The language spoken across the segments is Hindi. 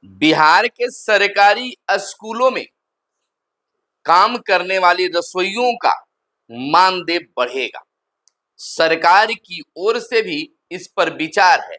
बिहार के सरकारी स्कूलों में काम करने वाली रसोइयों का मानदेय बढ़ेगा। सरकार की ओर से भी इस पर विचार है,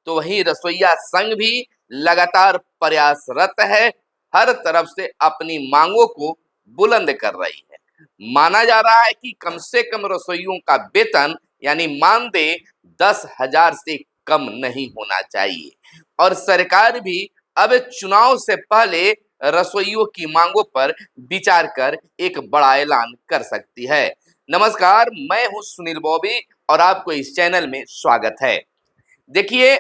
तो वहीं रसोइया संघ भी लगातार प्रयासरत है, हर तरफ से अपनी मांगों को बुलंद कर रही है। माना जा रहा है कि कम से कम रसोइयों का वेतन यानी मानदेय 10,000 से कम नहीं होना चाहिए और सरकार भी अब चुनाव से पहले रसोइयों की मांगों पर विचार कर एक बड़ा ऐलान कर सकती है। नमस्कार, मैं हूं सुनील बॉबी और आपको इस चैनल में स्वागत है। देखिए,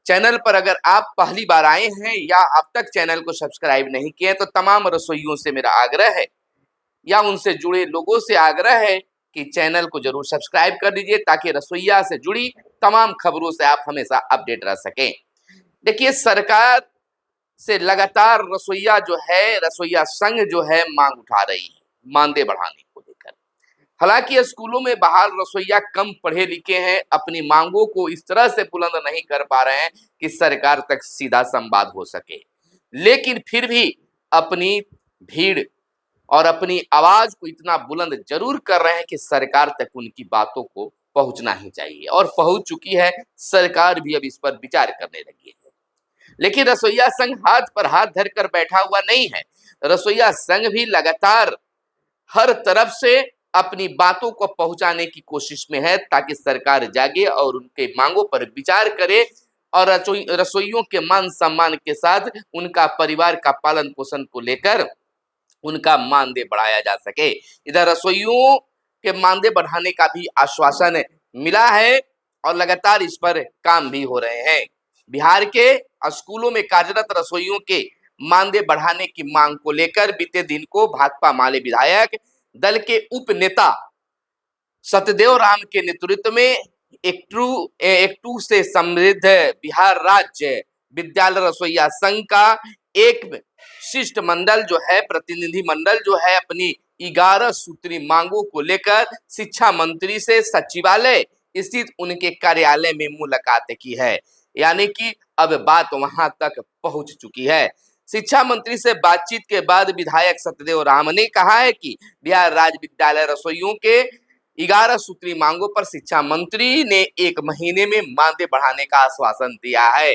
चैनल पर अगर आप पहली बार आए हैं या अब तक चैनल को सब्सक्राइब नहीं किए तो तमाम रसोइयों से मेरा आग्रह है या उनसे जुड़े लोगों से आग्रह है कि चैनल को जरूर सब्सक्राइब कर दीजिए ताकि रसोइया से जुड़ी तमाम खबरों से आप हमेशा अपडेट रह सकें। देखिए, सरकार से लगातार रसोइया संघ जो है मांग उठा रही है मानदेय बढ़ाने को लेकर। हालांकि स्कूलों में बहाल रसोइया कम पढ़े लिखे हैं, अपनी मांगों को इस तरह से बुलंद नहीं कर पा रहे हैं कि सरकार तक सीधा संवाद हो सके, लेकिन फिर भी अपनी भीड़ और अपनी आवाज को इतना बुलंद जरूर कर रहे हैं कि सरकार तक उनकी बातों को पहुंचना ही चाहिए और पहुंच चुकी है। सरकार भी अब इस पर विचार करने लगी है, लेकिन रसोइया संघ हाथ पर हाथ धरकर बैठा हुआ नहीं है। रसोइया संघ भी लगातार हर तरफ से अपनी बातों को पहुंचाने की कोशिश में है ताकि सरकार जागे और उनके मांगों पर विचार करे और रसोइयों के मान सम्मान के साथ उनका परिवार का पालन पोषण को लेकर उनका मानदेय बढ़ाया जा सके। इधर रसोइयों के मानदेय बढ़ाने का भी आश्वासन मिला है और लगातार इस पर काम भी हो रहे हैं। बिहार के स्कूलों में कार्यरत रसोइयों के मानदेय बढ़ाने की मांग को लेकर बीते दिन को भाकपा माले विधायक दल के उप नेता सत्यदेव राम के नेतृत्व में एकटू से समृद्ध बिहार राज्य विद्यालय रसोइया संघ का एक शिष्टमंडल जो है, प्रतिनिधि मंडल जो है, अपनी 11 सूत्री मांगों को लेकर शिक्षा मंत्री से सचिवालय स्थित उनके कार्यालय में मुलाकात की है। यानी कि अब बात वहां तक पहुंच चुकी है। शिक्षा मंत्री से बातचीत के बाद विधायक सत्यदेव राम ने कहा है कि बिहार राज्य विद्यालय रसोइयों के 11 सूत्री मांगों पर शिक्षा मंत्री ने 1 महीने में मानदेय बढ़ाने का आश्वासन दिया है।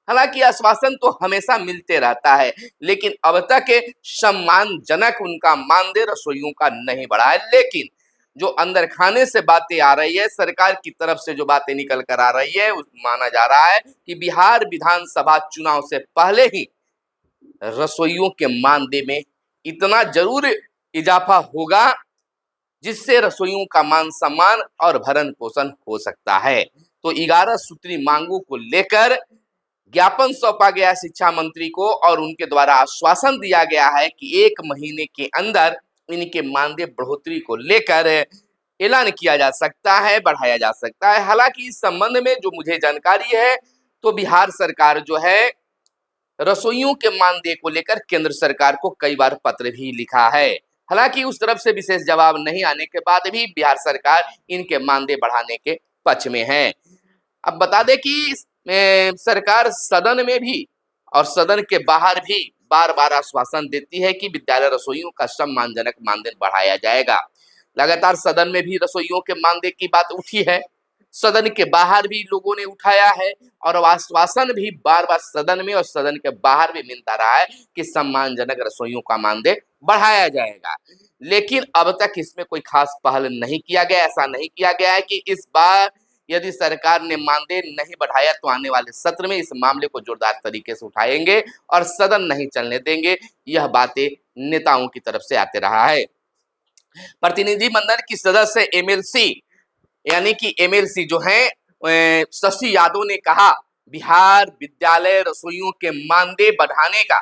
हालांकि आश्वासन तो हमेशा मिलते रहता है, लेकिन अब तक सम्मानजनक उनका मानदेय रसोइयों का नहीं बढ़ा है। लेकिन जो अंदर खाने से बातें आ रही है, सरकार की तरफ से जो बातें निकल कर आ रही है, माना जा रहा है कि बिहार विधानसभा चुनाव से पहले ही रसोइयों के मानदेय में इतना जरूर इजाफा होगा जिससे रसोइयों का मान सम्मान और भरण पोषण हो सकता है। तो 11 सूत्री मांगों को लेकर ज्ञापन सौंपा गया शिक्षा मंत्री को और उनके द्वारा आश्वासन दिया गया है कि 1 महीने के अंदर इनके मानदेय बढ़ोतरी को लेकर ऐलान किया जा सकता है, बढ़ाया जा सकता है। हालांकि इस संबंध में जो मुझे जानकारी है तो बिहार सरकार जो है रसोइयों के मानदेय को लेकर केंद्र सरकार को कई बार पत्र भी लिखा है। हालांकि उस तरफ से विशेष जवाब नहीं आने के बाद भी बिहार सरकार इनके मानदेय बढ़ाने के पक्ष में है। अब बता दें कि सरकार सदन में भी और सदन के बाहर भी बार बार आश्वासन देती है कि विद्यालय रसोइयों का सम्मानजनक मानदेय बढ़ाया जाएगा। लगातार सदन में भी रसोइयों के मानदेय की बात उठी है, सदन के बाहर भी लोगों ने उठाया है और आश्वासन भी बार बार सदन में और सदन के बाहर भी मिलता रहा है कि सम्मानजनक रसोइयों का मानदेय बढ़ाया जाएगा। लेकिन अब तक इसमें कोई खास पहल नहीं किया गया। ऐसा नहीं किया गया है कि इस बार यदि सरकार ने मानदेय नहीं बढ़ाया तो आने वाले सत्र में इस मामले को जोरदार तरीके से उठाएंगे और सदन नहीं चलने देंगे। यह बातें नेताओं की तरफ से आते रहा है। प्रतिनिधि मंडल की सदस्य एमएलसी यानी कि एमएलसी जो है शशि यादव ने कहा, बिहार विद्यालय रसोइयों के मानदेय बढ़ाने का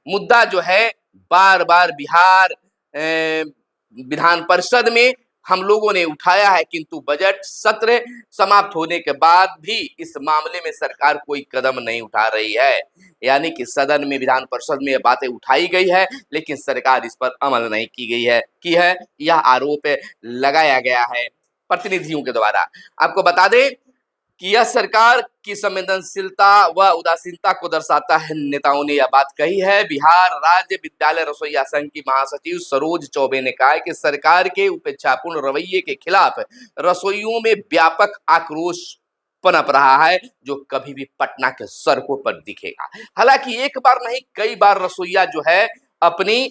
मुद्दा जो है बार बार बिहार विधान परिषद में हम लोगों ने उठाया है, किंतु बजट सत्र समाप्त होने के बाद भी इस मामले में सरकार कोई कदम नहीं उठा रही है। यानी कि सदन में विधान परिषद में ये बातें उठाई गई है लेकिन सरकार इस पर अमल नहीं की है यह आरोप लगाया गया है प्रतिनिधियों के द्वारा। आपको बता दें कि यह सरकार की संवेदनशीलता व उदासीनता को दर्शाता है। नेताओं ने यह बात कही है। बिहार राज्य विद्यालय रसोइया संघ की महासचिव सरोज चौबे ने कहा है कि सरकार के उपेक्षापूर्ण रवैये के खिलाफ रसोइयों में व्यापक आक्रोश पनप रहा है, जो कभी भी पटना के सड़कों पर दिखेगा। हालांकि एक बार नहीं, कई बार रसोइया जो है अपनी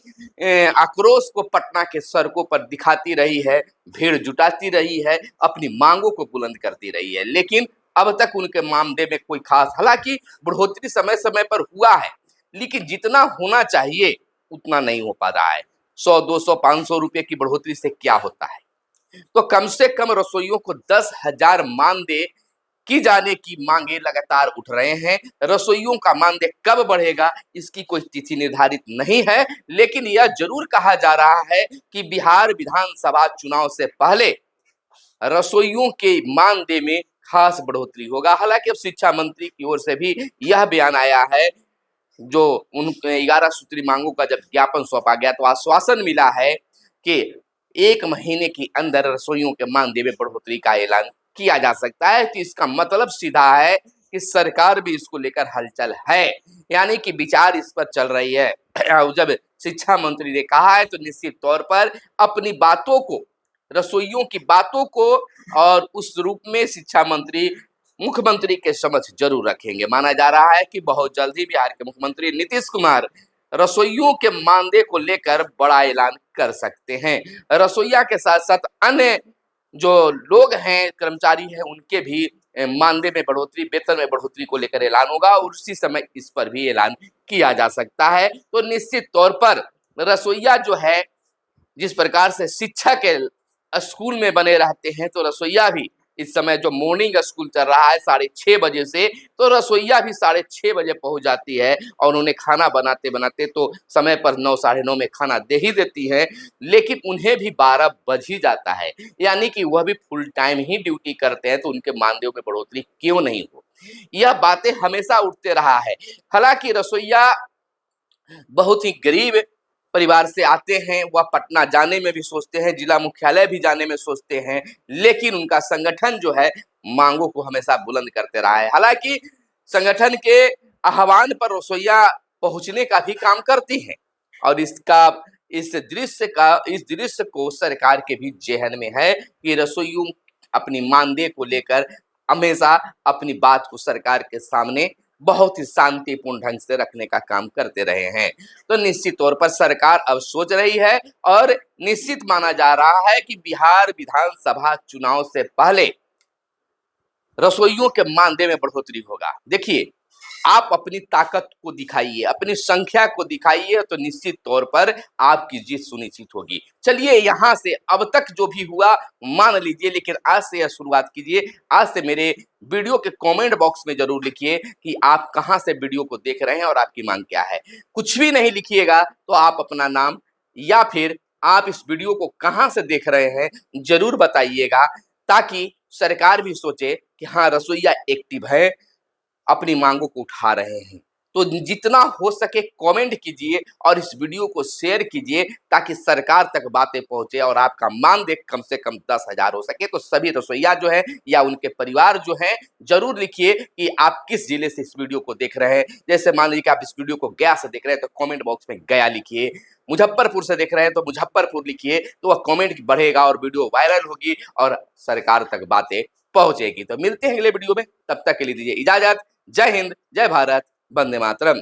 आक्रोश को पटना के सड़कों पर दिखाती रही है, भीड़ जुटाती रही है, अपनी मांगों को बुलंद करती रही है, लेकिन अब तक उनके मामले में कोई खास, हालांकि बढ़ोतरी समय समय पर हुआ है, लेकिन जितना होना चाहिए उतना नहीं हो पा रहा है। 100, 200, 500 रुपए की बढ़ोतरी से क्या होता है? तो कम से कम रसोइयों को 10,000 मानदेय की जाने की मांगे लगातार उठ रहे हैं। रसोइयों का मानदेय कब बढ़ेगा इसकी कोई तिथि निर्धारित नहीं है, लेकिन यह जरूर कहा जा रहा है कि बिहार विधानसभा चुनाव से पहले रसोइयों के मानदेय में खास बढ़ोतरी होगा। हालांकि अब शिक्षा मंत्री की ओर से भी यह बयान आया है, जो उन 11 सूत्री मांगों का जब ज्ञापन सौंपा गया तो आश्वासन मिला है कि 1 महीने के अंदर रसोइयों के मानदेय में बढ़ोतरी का ऐलान किया जा सकता है। तो इसका मतलब सीधा है कि सरकार भी इसको लेकर हलचल है, यानी कि विचार इस पर चल रही है। जब शिक्षा मंत्री ने कहा है तो निश्चित तौर पर अपनी बातों को, रसोइयों की बातों को और उस रूप में शिक्षा मंत्री मुख्यमंत्री के समक्ष जरूर रखेंगे। माना जा रहा है कि बहुत जल्द ही बिहार के मुख्यमंत्री नीतीश कुमार रसोइयों के मानदेय को लेकर बड़ा ऐलान कर सकते हैं। रसोइया के साथ साथ अन्य जो लोग हैं, कर्मचारी हैं, उनके भी मानदेय में बढ़ोतरी, वेतन में बढ़ोतरी को लेकर ऐलान होगा और उसी समय इस पर भी ऐलान किया जा सकता है। तो निश्चित तौर पर रसोइया जो है, जिस प्रकार से शिक्षक स्कूल में बने रहते हैं, तो रसोइया भी इस समय जो मॉर्निंग स्कूल चल रहा है 6:30 बजे से, तो रसोइया भी 6:30 बजे पहुंच जाती है और उन्हें खाना बनाते बनाते तो समय पर 9, साढ़े 9 में खाना दे ही देती है, लेकिन उन्हें भी 12 बज ही जाता है, यानी कि वह भी फुल टाइम ही ड्यूटी करते हैं। तो उनके मानदेय में बढ़ोतरी क्यों नहीं हो, यह बातें हमेशा उठते रहा है। हालांकि रसोइया बहुत ही गरीब परिवार से आते हैं, वह पटना जाने में भी सोचते हैं, जिला मुख्यालय भी जाने में सोचते हैं, लेकिन उनका संगठन जो है मांगों को हमेशा बुलंद करते रहा है। हालांकि संगठन के आह्वान पर रसोइया पहुंचने का भी काम करती हैं और इस दृश्य को सरकार के भी जेहन में है कि रसोइयों अपनी मानदेय को लेकर हमेशा अपनी बात को सरकार के सामने बहुत ही शांतिपूर्ण ढंग से रखने का काम करते रहे हैं। तो निश्चित तौर पर सरकार अब सोच रही है और निश्चित माना जा रहा है कि बिहार विधानसभा चुनाव से पहले रसोइयों के मानदेय में बढ़ोतरी होगा। देखिए, आप अपनी ताकत को दिखाइए, अपनी संख्या को दिखाइए, तो निश्चित तौर पर आपकी जीत सुनिश्चित होगी। चलिए, यहाँ से अब तक जो भी हुआ मान लीजिए, लेकिन आज से यह शुरुआत कीजिए। आज से मेरे वीडियो के कमेंट बॉक्स में जरूर लिखिए कि आप कहाँ से वीडियो को देख रहे हैं और आपकी मांग क्या है। कुछ भी नहीं लिखिएगा तो आप अपना नाम या फिर आप इस वीडियो को कहाँ से देख रहे हैं जरूर बताइएगा, ताकि सरकार भी सोचे कि हाँ, रसोइया एक्टिव है, अपनी मांगों को उठा रहे हैं। तो जितना हो सके कमेंट कीजिए और इस वीडियो को शेयर कीजिए, ताकि सरकार तक बातें पहुंचे और आपका मानदेय कम से कम 10,000 हो सके। तो सभी रसोइया जो है या उनके परिवार जो हैं, जरूर लिखिए कि आप किस जिले से इस वीडियो को देख रहे हैं। जैसे मान लीजिए कि आप इस वीडियो को गया से देख रहे हैं, तो कमेंट बॉक्स में गया लिखिए। मुजफ्फरपुर से देख रहे हैं तो मुजफ्फरपुर लिखिए, तो वह कमेंट बढ़ेगा और वीडियो वायरल होगी और सरकार तक बातें पहुंचेगी। तो मिलते हैं अगले वीडियो में, तब तक के लिए दीजिए इजाजत। जय हिंद, जय भारत, वंदे मातरम।